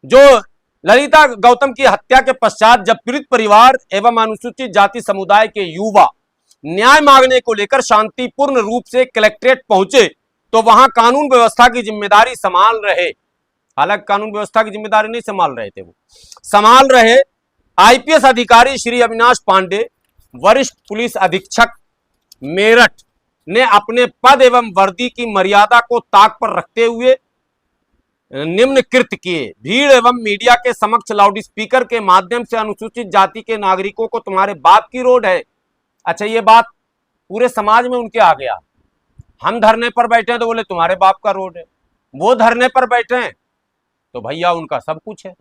जो ललिता गौतम की हत्या के पश्चात जब पीड़ित परिवार एवं अनुसूचित जाति समुदाय के युवा न्याय मांगने को लेकर शांतिपूर्ण रूप से कलेक्ट्रेट पहुंचे तो वहां कानून व्यवस्था की जिम्मेदारी संभाल रहे, हालांकि कानून व्यवस्था की जिम्मेदारी नहीं संभाल रहे थे, वो संभाल रहे आईपीएस अधिकारी श्री अविनाश पांडे, वरिष्ठ पुलिस अधीक्षक मेरठ ने अपने पद एवं वर्दी की मर्यादा को ताक पर रखते हुए निम्नकृत किए। भीड़ एवं मीडिया के समक्ष लाउड स्पीकर के माध्यम से अनुसूचित जाति के नागरिकों को तुम्हारे बाप की रोड है। अच्छा, ये बात पूरे समाज में उनके आ गया। हम धरने पर बैठे हैं तो बोले तुम्हारे बाप का रोड है, वो धरने पर बैठे हैं तो भैया उनका सब कुछ है।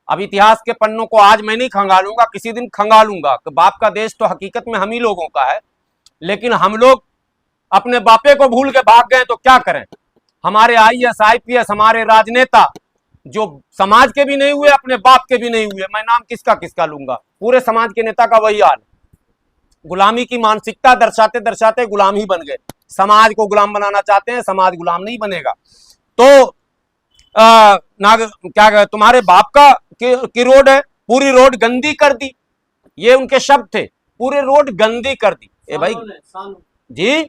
अब इतिहास के पन्नों को आज मैं नहीं खंगालूंगा, किसी दिन खंगालूंगा कि बाप का देश तो हकीकत में हम ही लोगों का है, लेकिन हम लोग अपने बापे को भूल के भाग गए तो क्या करें। हमारे आईएएस आईपीएस, हमारे राजनेता जो समाज के भी नहीं हुए, अपने बाप के भी नहीं हुए, मैं नाम किसका किसका लूंगा, पूरे समाज के नेता का वही हाल। गुलामी की मानसिकता दर्शाते दर्शाते गुलाम ही बन गए। समाज को गुलाम बनाना चाहते हैं, समाज गुलाम नहीं बनेगा। तो क्या तुम्हारे बाप का की रोड है, पूरी रोड गंदी कर दी, ये उनके शब्द थे, पूरे रोड गंदी कर दी। ए भाई जी,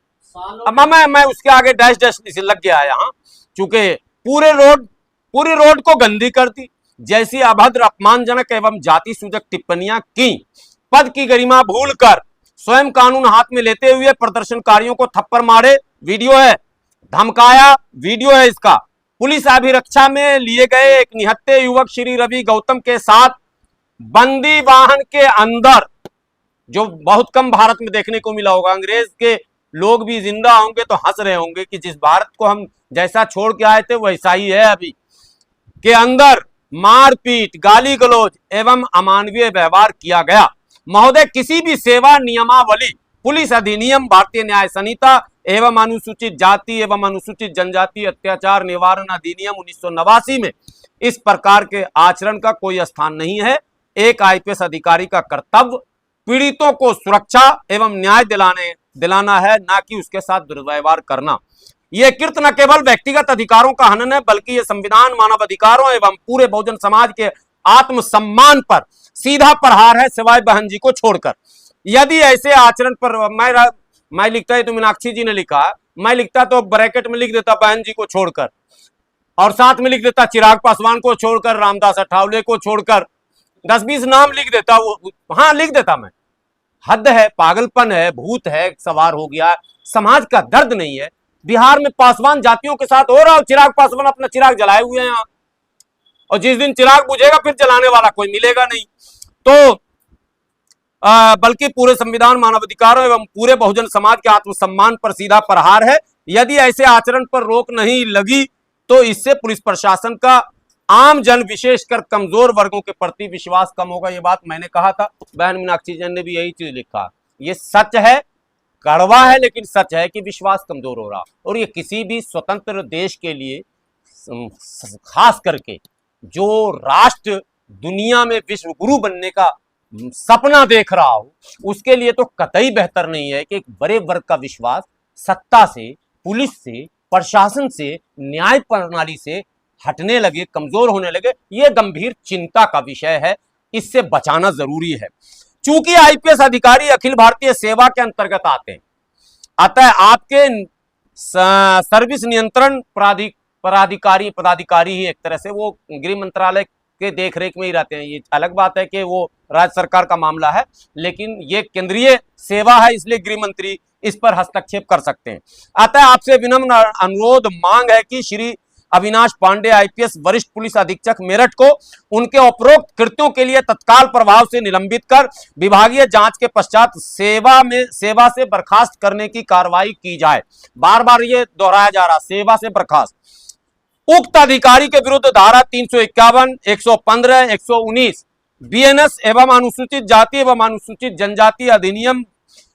अब मैं उसके आगे डैश डैश लग गया यहाँ, चूंकि पूरी रोड को गंदी कर दी, जैसी अभद्र अपमानजनक एवं जाति सूचक टिप्पणियां की, पद की गरिमा भूलकर स्वयं कानून हाथ में लेते हुए प्रदर्शनकारियों को थप्पड़ मारे, वीडियो है, धमकाया, वीडियो है इसका। पुलिस अभिरक्षा में लिए गए एक निहत्थे युवक श्री रवि गौतम के साथ बंदी वाहन के अंदर, जो बहुत कम भारत में देखने को मिला होगा, अंग्रेज के लोग भी जिंदा होंगे तो हंस रहे होंगे कि जिस भारत को हम जैसा छोड़ के आए थे वैसा ही है अभी, के अंदर मारपीट, गाली गलौज एवं अमानवीय व्यवहार किया गया। महोदय, किसी भी सेवा नियमावली, पुलिस अधिनियम, भारतीय न्याय संहिता एवं अनुसूचित जाति एवं अनुसूचित जनजाति अत्याचार निवारण अधिनियम 1989 में इस प्रकार के आचरण का कोई स्थान नहीं है। एक आईपीएस अधिकारी का कर्तव्य पीड़ितों को सुरक्षा एवं न्याय दिलाना है, ना कि उसके साथ दुर्व्यवहार करना। यह कृत्य न केवल व्यक्तिगत अधिकारों का हनन है, बल्कि यह संविधान, मानव अधिकारों एवं पूरे बहुजन समाज के आत्मसम्मान पर सीधा प्रहार है, सिवाय बहन जी को छोड़कर। यदि ऐसे आचरण पर मैं लिखता है तो मीनाक्षी जी ने लिखा, मैं लिखता तो ब्रैकेट में लिख देता बहन जी को छोड़कर, और साथ में लिख देता चिराग पासवान को छोड़कर, रामदास अठावले को छोड़कर, 10-20 नाम लिख देता, वो हाँ लिख देता मैं। हद है, पागलपन है, भूत है सवार हो गया, समाज का दर्द नहीं है। बिहार में पासवान जातियों के साथ हो रहा है, चिराग पासवान अपना चिराग जलाए हुए हैं यहाँ, और जिस दिन चिराग बुझेगा फिर जलाने वाला कोई मिलेगा नहीं। तो बल्कि पूरे संविधान, मानव अधिकारों एवं पूरे बहुजन समाज के आत्मसम्मान पर सीधा प्रहार है। यदि ऐसे आचरण पर रोक नहीं लगी तो इससे पुलिस प्रशासन का आम जन, विशेषकर कमजोर वर्गों के प्रति विश्वास कम होगा। ये बात मैंने कहा था, बहन मीनाक्षी जैन ने भी यही चीज लिखा। ये सच है, कड़वा है लेकिन सच है कि विश्वास कमजोर हो रहा, और ये किसी भी स्वतंत्र देश के लिए, खास करके जो राष्ट्र दुनिया में विश्व गुरु बनने का सपना देख रहा हो, उसके लिए तो कतई बेहतर नहीं है कि एक बड़े वर्ग का विश्वास सत्ता से, पुलिस से, प्रशासन से, न्याय प्रणाली से हटने लगे, कमजोर होने लगे। यह गंभीर चिंता का विषय है, इससे बचाना जरूरी है। चूंकि आईपीएस अधिकारी अखिल भारतीय सेवा के अंतर्गत आते हैं, अतः आपके सर्विस नियंत्रण पदाधिकारी ही एक तरह से वो गृह मंत्रालय के देखरेख में ही रहते हैं। ये अलग बात है कि वो राज्य सरकार का मामला है, लेकिन ये केंद्रीय सेवा है, इसलिए गृह मंत्री इस पर हस्तक्षेप कर सकते हैं। अतः आपसे विनम्र अनुरोध मांग है कि श्री अविनाश पांडे आईपीएस वरिष्ठ पुलिस अधीक्षक मेरठ को उनके उपरोक्त कृत्यों के लिए तत्काल प्रभाव से निलंबित कर विभागीय जांच के पश्चात सेवा से बर्खास्त करने की कार्रवाई की जाए। बार बार ये दोहराया जा रहा, सेवा से बर्खास्त। उक्त अधिकारी के विरुद्ध धारा 351, 115, 119 बीएनएस एवं अनुसूचित जाति एवं अनुसूचित जनजाति अधिनियम,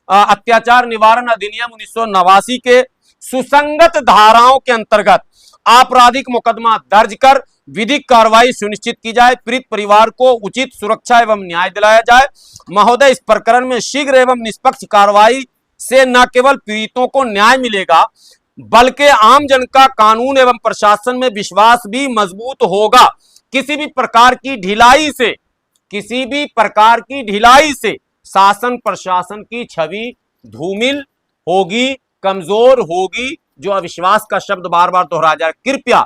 अत्याचार निवारण अधिनियम 1989 के सुसंगत धाराओं के अंतर्गत आपराधिक मुकदमा दर्ज कर विधिक कार्रवाई सुनिश्चित की जाए, पीड़ित परिवार को उचित सुरक्षा एवं न्याय दिलाया जाए। महोदय, इस प्रकरण में शीघ्र एवं निष्पक्ष कार्रवाई से न केवल पीड़ितों को न्याय मिलेगा, बल्कि आम जन का कानून एवं प्रशासन में विश्वास भी मजबूत होगा। किसी भी प्रकार की ढिलाई से शासन प्रशासन की छवि धूमिल होगी, कमजोर होगी, जो अविश्वास का शब्द बार बार दोहराया जाए। कृपया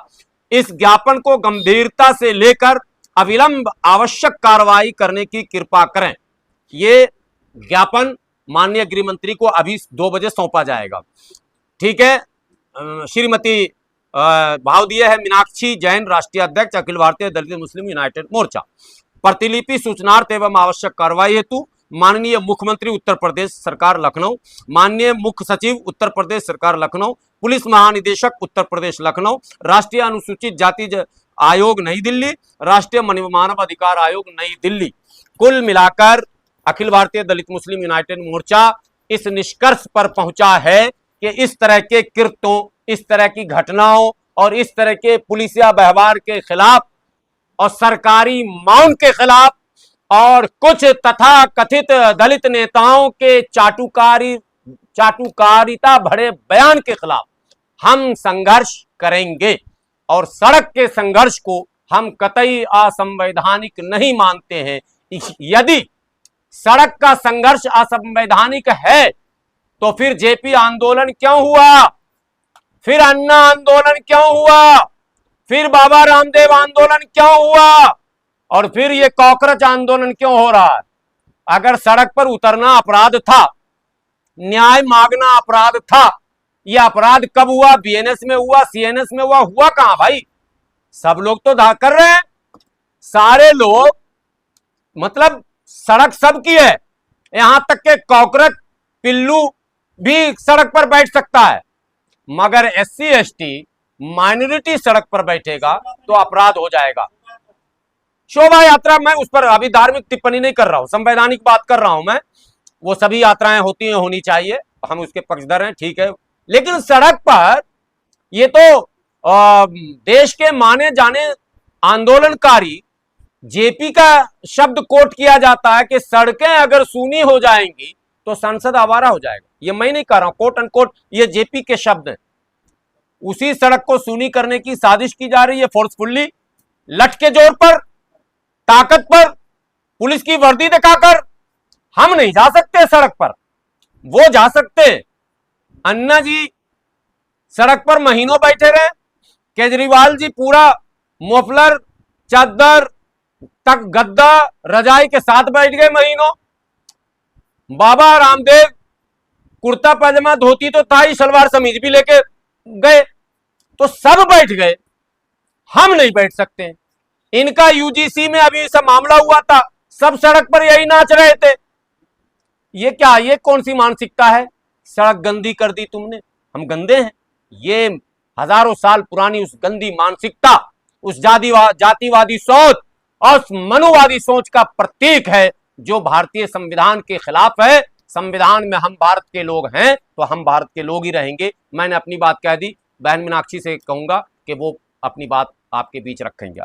इस ज्ञापन को गंभीरता से लेकर अविलंब आवश्यक कार्रवाई करने की कृपा करें। ये ज्ञापन माननीय गृह मंत्री को अभी 2 बजे सौंपा जाएगा। ठीक है। श्रीमती भावदीय है मीनाक्षी जैन, राष्ट्रीय अध्यक्ष अखिल भारतीय दलित मुस्लिम यूनाइटेड मोर्चा। प्रतिलिपि सूचनार्थ एवं आवश्यक कार्रवाई हेतु माननीय मुख्यमंत्री उत्तर प्रदेश सरकार लखनऊ, माननीय मुख्य सचिव उत्तर प्रदेश सरकार लखनऊ, पुलिस महानिदेशक उत्तर प्रदेश लखनऊ, राष्ट्रीय अनुसूचित जाति आयोग नई दिल्ली, राष्ट्रीय मानव अधिकार आयोग नई दिल्ली। कुल मिलाकर अखिल भारतीय दलित मुस्लिम यूनाइटेड मोर्चा इस निष्कर्ष पर पहुंचा है कि इस तरह के कृत्यों, इस तरह की घटनाओं और इस तरह के पुलिसिया व्यवहार के खिलाफ और सरकारी मौन के खिलाफ और कुछ तथा कथित दलित नेताओं के चाटुकारिता भरे बयान के खिलाफ हम संघर्ष करेंगे और सड़क के संघर्ष को हम कतई असंवैधानिक नहीं मानते हैं। यदि सड़क का संघर्ष असंवैधानिक है तो फिर जेपी आंदोलन क्यों हुआ, फिर अन्ना आंदोलन क्यों हुआ, फिर बाबा रामदेव आंदोलन क्यों हुआ और फिर ये कॉकरोच आंदोलन क्यों हो रहा है? अगर सड़क पर उतरना अपराध था, न्याय मांगना अपराध था, यह अपराध कब हुआ? बीएनएस में हुआ, सीएनएस में हुआ कहां भाई? सब लोग तो कर रहे हैं, सारे लोग, मतलब सड़क सबकी है, यहां तक के कॉकरोच पिल्लू भी सड़क पर बैठ सकता है, मगर एससी एसटी माइनॉरिटी सड़क पर बैठेगा तो अपराध हो जाएगा। शोभा यात्रा, मैं उस पर अभी धार्मिक टिप्पणी नहीं कर रहा हूं, संवैधानिक बात कर रहा हूं मैं। वो सभी यात्राएं होती हैं, होनी चाहिए, हम उसके पक्षधर हैं, ठीक है। लेकिन सड़क पर ये तो देश के माने जाने आंदोलनकारी जेपी का शब्द कोट किया जाता है कि सड़कें अगर सूनी हो जाएंगी तो संसद आवारा हो जाएगा। ये मैं नहीं कह रहा हूं, कोट अनकोट ये जेपी के शब्द हैं। उसी सड़क को सूनी करने की साजिश की जा रही है फोर्सफुल्ली, लठ के जोर पर, ताकत पर, पुलिस की वर्दी दिखाकर। हम नहीं जा सकते सड़क पर, वो जा सकते। अन्ना जी सड़क पर महीनों बैठे रहे, केजरीवाल जी पूरा मोफलर चादर तक गद्दा रजाई के साथ बैठ गए महीनों। बाबा रामदेव कुर्ता पैजामा धोती तो था ही, सलवार समीज भी लेके गए, तो सब बैठ गए, हम नहीं बैठ सकते। इनका यूजीसी में अभी सब मामला हुआ था, सब सड़क पर यही नाच रहे थे। ये क्या, ये कौन सी मानसिकता है? सड़क गंदी कर दी तुमने, हम गंदे हैं? ये हजारों साल पुरानी उस गंदी मानसिकता, उस जातिवादी सोच और मनुवादी सोच का प्रतीक है जो भारतीय संविधान के खिलाफ है। संविधान में हम भारत के लोग हैं तो हम भारत के लोग ही रहेंगे। मैंने अपनी बात कह दी, बहन मीनाक्षी से कहूंगा कि वो अपनी बात आपके बीच रखेंगे।